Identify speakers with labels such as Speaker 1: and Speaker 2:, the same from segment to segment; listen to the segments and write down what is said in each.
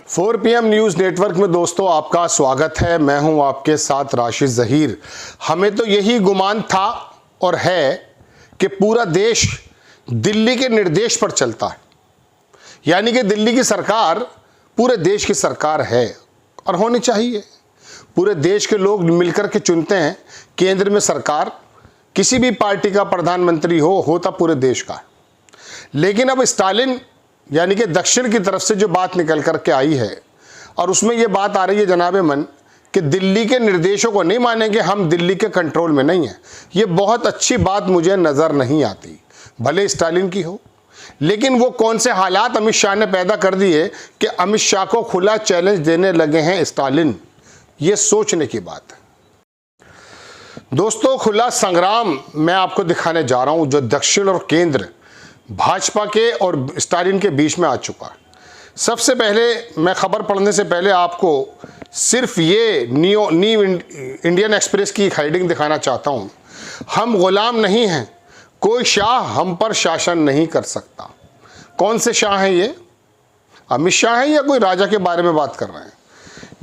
Speaker 1: 4 PM news network में दोस्तों आपका स्वागत है। मैं हूं आपके साथ राशिद ज़हीर। हमें तो यही गुमान था और है कि पूरा देश दिल्ली के निर्देश पर चलता है, यानी कि दिल्ली की सरकार पूरे देश की सरकार है और होनी चाहिए। पूरे देश के लोग मिलकर के चुनते हैं केंद्र में सरकार, किसी भी पार्टी का प्रधानमंत्री होता पूरे देश का। लेकिन अब स्टालिन यानी कि दक्षिण की तरफ से जो बात निकल कर के आई है और उसमें ये बात आ रही है जनाबे मन कि दिल्ली के निर्देशों को नहीं मानेंगे, हम दिल्ली के कंट्रोल में नहीं हैं। ये बहुत अच्छी बात मुझे नज़र नहीं आती, भले स्टालिन की हो, लेकिन वो कौन से हालात अमित शाह ने पैदा कर दिए कि अमित शाह को खुला चैलेंज देने लगे हैं स्टालिन। ये सोचने की बात है दोस्तों। खुला संग्राम मैं आपको दिखाने जा रहा हूं जो दक्षिण और केंद्र भाजपा के और स्टालिन के बीच में आ चुका है। सबसे पहले मैं खबर पढ़ने से पहले आपको सिर्फ ये न्यू इंडियन एक्सप्रेस की हेडिंग दिखाना चाहता हूँ। हम गुलाम नहीं हैं, कोई शाह हम पर शासन नहीं कर सकता। कौन से शाह हैं ये? अमित शाह हैं या कोई राजा के बारे में बात कर रहे हैं?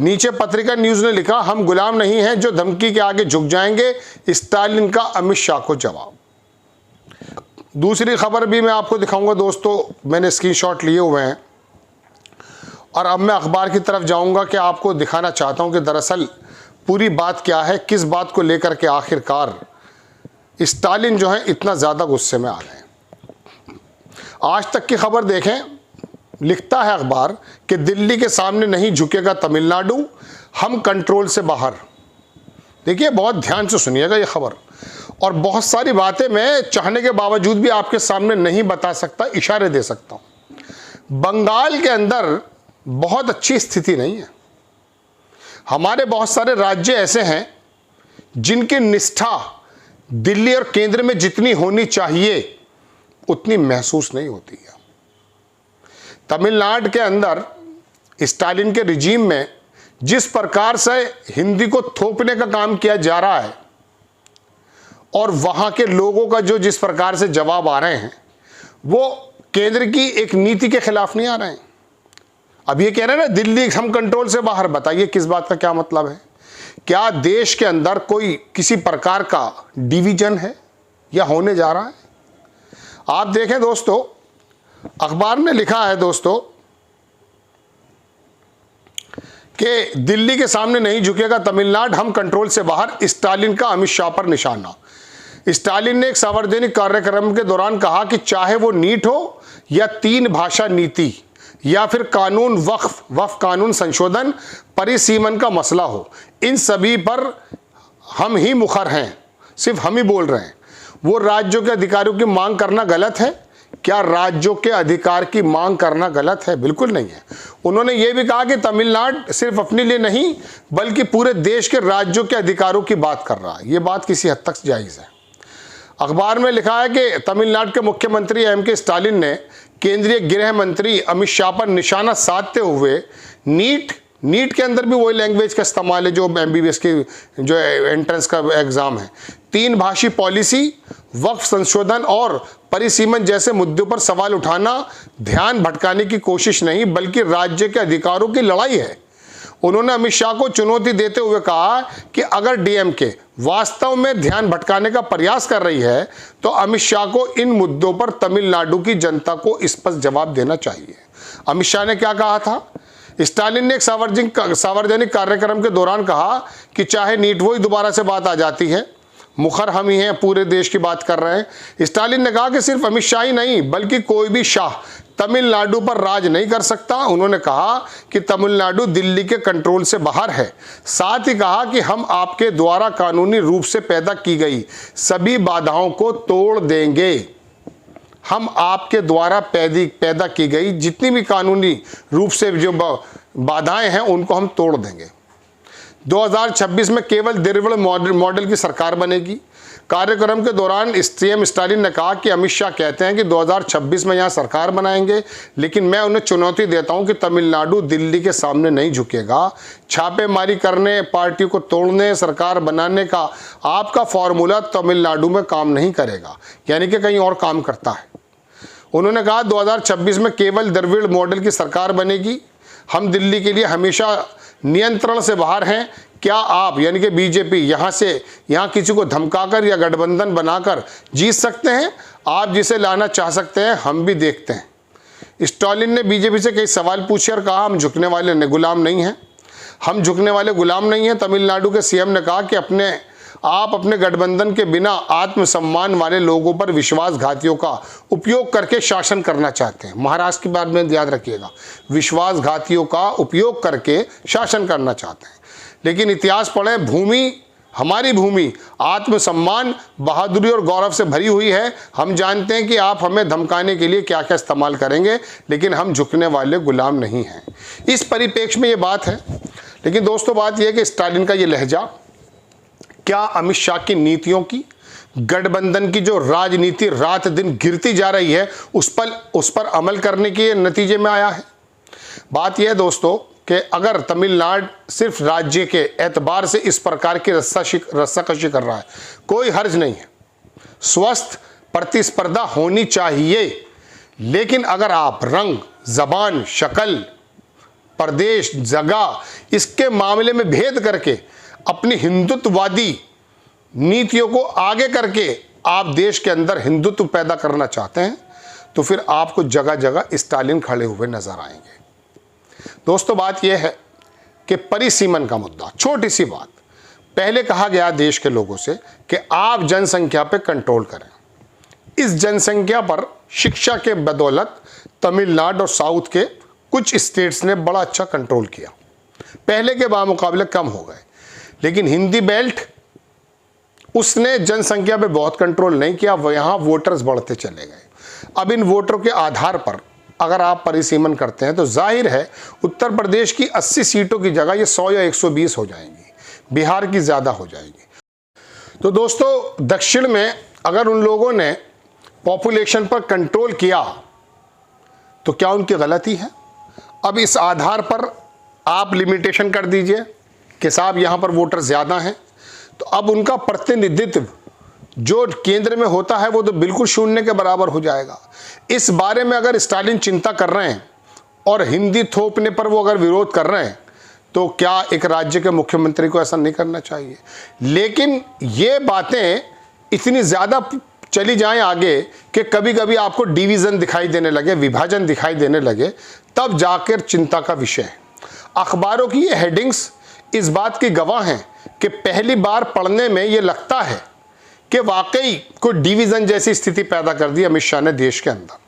Speaker 1: नीचे पत्रिका न्यूज़ ने लिखा, हम गुलाम नहीं हैं जो धमकी के आगे झुक जाएंगे, स्टालिन का अमित शाह को जवाब। दूसरी खबर भी मैं आपको दिखाऊंगा दोस्तों, मैंने स्क्रीनशॉट लिए हुए हैं और अब मैं अखबार की तरफ जाऊंगा कि आपको दिखाना चाहता हूं कि दरअसल पूरी बात क्या है, किस बात को लेकर के आखिरकार स्टालिन जो है इतना ज़्यादा गुस्से में आ गए हैं। आज तक की खबर देखें, लिखता है अखबार कि दिल्ली के सामने नहीं झुकेगा तमिलनाडु, हम कंट्रोल से बाहर। देखिए, बहुत ध्यान से सुनिएगा ये खबर, और बहुत सारी बातें मैं चाहने के बावजूद भी आपके सामने नहीं बता सकता, इशारे दे सकता हूं। बंगाल के अंदर बहुत अच्छी स्थिति नहीं है। हमारे बहुत सारे राज्य ऐसे हैं जिनकी निष्ठा दिल्ली और केंद्र में जितनी होनी चाहिए उतनी महसूस नहीं होती है। तमिलनाडु के अंदर स्टालिन के रिजीम में जिस प्रकार से हिंदी को थोपने का काम किया जा रहा है और वहां के लोगों का जो जिस प्रकार से जवाब आ रहे हैं, वो केंद्र की एक नीति के खिलाफ नहीं आ रहे हैं। अब ये कह रहे हैं ना दिल्ली हम कंट्रोल से बाहर, बताइए किस बात का क्या मतलब है? क्या देश के अंदर कोई किसी प्रकार का डिवीजन है या होने जा रहा है? आप देखें दोस्तों, अखबार ने लिखा है दोस्तों कि दिल्ली के सामने नहीं झुकेगा तमिलनाडु, हम कंट्रोल से बाहर, स्टालिन का अमित शाह पर निशाना। स्टालिन ने एक सार्वजनिक कार्यक्रम के दौरान कहा कि चाहे वो नीट हो या 3 भाषा नीति या फिर कानून वक्फ कानून संशोधन परिसीमन का मसला हो, इन सभी पर हम ही मुखर हैं, सिर्फ हम ही बोल रहे हैं। वो राज्यों के अधिकारियों की मांग करना गलत है? क्या राज्यों के अधिकार की मांग करना गलत है? बिल्कुल नहीं है। उन्होंने ये भी कहा कि तमिलनाडु सिर्फ अपने लिए नहीं बल्कि पूरे देश के राज्यों के अधिकारों की बात कर रहा है। ये बात किसी हद तक जायज़ है। अखबार में लिखा है कि तमिलनाडु के मुख्यमंत्री M.K. स्टालिन ने केंद्रीय गृह मंत्री अमित शाह पर निशाना साधते हुए नीट के अंदर भी वही लैंग्वेज का इस्तेमाल है जो MBBS की जो एंट्रेंस का एग्ज़ाम है, 3 भाषी पॉलिसी, वक्फ संशोधन और परिसीमन जैसे मुद्दों पर सवाल उठाना ध्यान भटकाने की कोशिश नहीं बल्कि राज्य के अधिकारों की लड़ाई है। उन्होंने अमित शाह को चुनौती देते हुए कहा कि अगर DMK वास्तव में ध्यान भटकाने का प्रयास कर रही है तो अमित शाह को इन मुद्दों पर तमिलनाडु की जनता को स्पष्ट जवाब देना चाहिए। अमित शाह ने क्या कहा था? स्टालिन ने एक सार्वजनिक कार्यक्रम के दौरान कहा कि चाहे नीट वही दोबारा से बात आ जाती है, मुखर हम ही हैं, पूरे देश की बात कर रहे हैं। स्टालिन ने कहा कि सिर्फ अमित शाह ही नहीं बल्कि कोई भी शाह तमिलनाडु पर राज नहीं कर सकता। उन्होंने कहा कि तमिलनाडु दिल्ली के कंट्रोल से बाहर है। साथ ही कहा कि हम आपके द्वारा कानूनी रूप से पैदा की गई सभी बाधाओं को तोड़ देंगे। हम आपके द्वारा पैदा की गई जितनी भी कानूनी रूप से जो बाधाएं हैं उनको हम तोड़ देंगे। 2026 में केवल द्रविड़ मॉडल की सरकार बनेगी। कार्यक्रम के दौरान CM स्टालिन ने कहा कि अमित शाह कहते हैं कि 2026 में यहाँ सरकार बनाएंगे, लेकिन मैं उन्हें चुनौती देता हूँ कि तमिलनाडु दिल्ली के सामने नहीं झुकेगा। छापेमारी करने, पार्टी को तोड़ने, सरकार बनाने का आपका फॉर्मूला तमिलनाडु में काम नहीं करेगा, यानी कि कहीं और काम करता है। उन्होंने कहा 2026 में केवल द्रविड़ मॉडल की सरकार बनेगी। हम दिल्ली के लिए हमेशा नियंत्रण से बाहर हैं। क्या आप यानी कि बीजेपी यहाँ किसी को धमकाकर या गठबंधन बनाकर जीत सकते हैं? आप जिसे लाना चाह सकते हैं, हम भी देखते हैं। स्टालिन ने बीजेपी से कई सवाल पूछे और कहा हम झुकने वाले गुलाम नहीं हैं, हम झुकने वाले गुलाम नहीं हैं। तमिलनाडु के सीएम ने कहा कि आप अपने गठबंधन के बिना आत्मसम्मान वाले लोगों पर विश्वासघातियों का उपयोग करके शासन करना चाहते हैं। महाराष्ट्र की बात में याद रखिएगा, विश्वासघातियों का उपयोग करके शासन करना चाहते हैं। लेकिन इतिहास पढ़ें, हमारी भूमि आत्मसम्मान, बहादुरी और गौरव से भरी हुई है। हम जानते हैं कि आप हमें धमकाने के लिए क्या क्या इस्तेमाल करेंगे, लेकिन हम झुकने वाले गुलाम नहीं हैं। इस परिप्रेक्ष्य में ये बात है। लेकिन दोस्तों बात यह है कि स्टालिन का ये लहजा क्या अमित शाह की नीतियों की, गठबंधन की जो राजनीति रात दिन गिरती जा रही है उस पर अमल करने के नतीजे में आया है? बात यह है दोस्तों कि अगर तमिलनाडु सिर्फ राज्य के एतबार से इस प्रकार की रस्साकशी कर रहा है, कोई हर्ज नहीं है। स्वस्थ प्रतिस्पर्धा होनी चाहिए। लेकिन अगर आप रंग, जबान, शक्ल, प्रदेश, जगह इसके मामले में भेद करके अपनी हिंदुत्ववादी नीतियों को आगे करके आप देश के अंदर हिंदुत्व पैदा करना चाहते हैं, तो फिर आपको जगह जगह स्टालिन खड़े हुए नजर आएंगे। दोस्तों बात यह है कि परिसीमन का मुद्दा, छोटी सी बात, पहले कहा गया देश के लोगों से कि आप जनसंख्या पे कंट्रोल करें। इस जनसंख्या पर शिक्षा के बदौलत तमिलनाडु और साउथ के कुछ स्टेट्स ने बड़ा अच्छा कंट्रोल किया, पहले के बामुकाबले कम हो गए। लेकिन हिंदी बेल्ट, उसने जनसंख्या पे बहुत कंट्रोल नहीं किया, यहाँ वोटर्स बढ़ते चले गए। अब इन वोटरों के आधार पर अगर आप परिसीमन करते हैं तो जाहिर है उत्तर प्रदेश की 80 सीटों की जगह ये 100 या 120 हो जाएंगी, बिहार की ज़्यादा हो जाएगी। तो दोस्तों दक्षिण में अगर उन लोगों ने पॉपुलेशन पर कंट्रोल किया तो क्या उनकी गलती है? अब इस आधार पर आप लिमिटेशन कर दीजिए कि साहब यहाँ पर वोटर ज़्यादा हैं, तो अब उनका प्रतिनिधित्व जो केंद्र में होता है वो तो बिल्कुल शून्य के बराबर हो जाएगा। इस बारे में अगर स्टालिन चिंता कर रहे हैं और हिंदी थोपने पर वो अगर विरोध कर रहे हैं, तो क्या एक राज्य के मुख्यमंत्री को ऐसा नहीं करना चाहिए? लेकिन ये बातें इतनी ज़्यादा चली जाएं आगे कि कभी कभी आपको डिवीज़न दिखाई देने लगे, विभाजन दिखाई देने लगे, तब जाकर चिंता का विषय है। अखबारों की ये हेडिंग्स इस बात की गवाह हैं कि पहली बार पढ़ने में ये लगता है कि वाकई कोई डिवीज़न जैसी स्थिति पैदा कर दी अमित शाह ने देश के अंदर।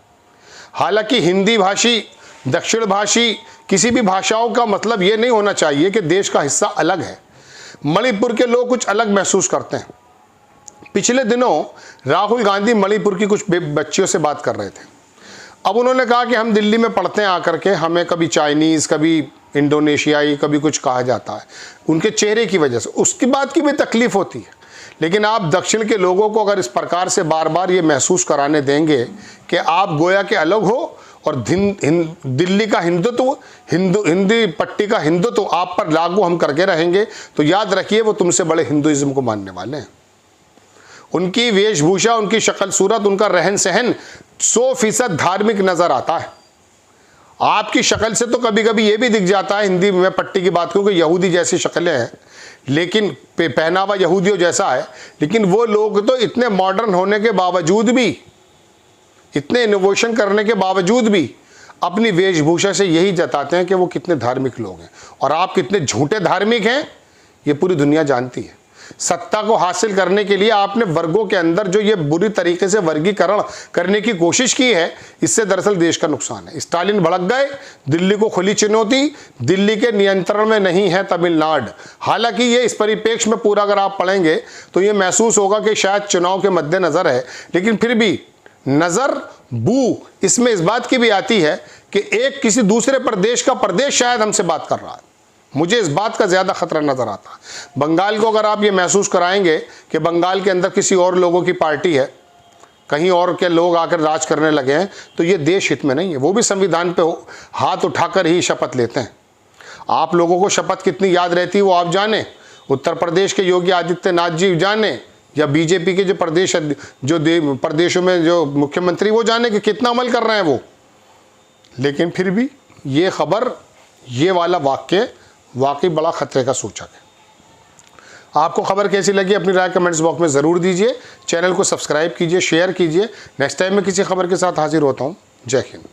Speaker 1: हालांकि हिंदी भाषी, दक्षिण भाषी, किसी भी भाषाओं का मतलब ये नहीं होना चाहिए कि देश का हिस्सा अलग है। मणिपुर के लोग कुछ अलग महसूस करते हैं। पिछले दिनों राहुल गांधी मणिपुर की कुछ बच्चियों से बात कर रहे थे। अब उन्होंने कहा कि हम दिल्ली में पढ़ते हैं आकर के, हमें कभी चाइनीज़, कभी इंडोनेशियाई, कभी कुछ कहा जाता है उनके चेहरे की वजह से, उसकी बात की भी तकलीफ होती है। लेकिन आप दक्षिण के लोगों को अगर इस प्रकार से बार बार ये महसूस कराने देंगे कि आप गोया के अलग हो और दिल्ली का हिंदुत्व, हिंदी पट्टी का हिंदुत्व आप पर लागू हम करके रहेंगे, तो याद रखिए वो तुमसे बड़े हिंदुइज्म को मानने वाले हैं। उनकी वेशभूषा, उनकी शक्ल सूरत, उनका रहन सहन 100% धार्मिक नजर आता है। आपकी शक्ल से तो कभी कभी ये भी दिख जाता है, हिंदी में पट्टी की बात क्योंकि यहूदी जैसी शक्लें हैं, लेकिन पहनावा यहूदियों जैसा है। लेकिन वो लोग तो इतने मॉडर्न होने के बावजूद भी, इतने इनोवेशन करने के बावजूद भी अपनी वेशभूषा से यही जताते हैं कि वो कितने धार्मिक लोग हैं। और आप कितने झूठे धार्मिक हैं ये पूरी दुनिया जानती है। सत्ता को हासिल करने के लिए आपने वर्गों के अंदर जो ये बुरी तरीके से वर्गीकरण करने की कोशिश की है, इससे दरअसल देश का नुकसान है। स्टालिन भड़क गए, दिल्ली को खुली चुनौती, दिल्ली के नियंत्रण में नहीं है तमिलनाडु। हालांकि ये इस परिप्रेक्ष्य में पूरा अगर आप पढ़ेंगे तो ये महसूस होगा कि शायद चुनाव के मद्देनजर है, लेकिन फिर भी नजर बू इसमें इस बात की भी आती है कि एक किसी दूसरे प्रदेश का प्रदेश शायद हमसे बात कर रहा है। मुझे इस बात का ज़्यादा खतरा नज़र आता है। बंगाल को अगर आप ये महसूस कराएंगे कि बंगाल के अंदर किसी और लोगों की पार्टी है, कहीं और के लोग आकर राज करने लगे हैं, तो ये देश हित में नहीं है। वो भी संविधान पे हाथ उठाकर ही शपथ लेते हैं। आप लोगों को शपथ कितनी याद रहती है वो आप जाने, उत्तर प्रदेश के योगी आदित्यनाथ जी जाने, या बीजेपी के जो प्रदेशों में जो मुख्यमंत्री वो जाने कि कितना अमल कर रहे हैं वो। लेकिन फिर भी ये खबर ये वाला वाक्य वाकई बड़ा खतरे का सूचक है। आपको खबर कैसी लगी अपनी राय कमेंट्स बॉक्स में ज़रूर दीजिए। चैनल को सब्सक्राइब कीजिए, शेयर कीजिए। नेक्स्ट टाइम मैं किसी खबर के साथ हाजिर होता हूँ। जय हिंद।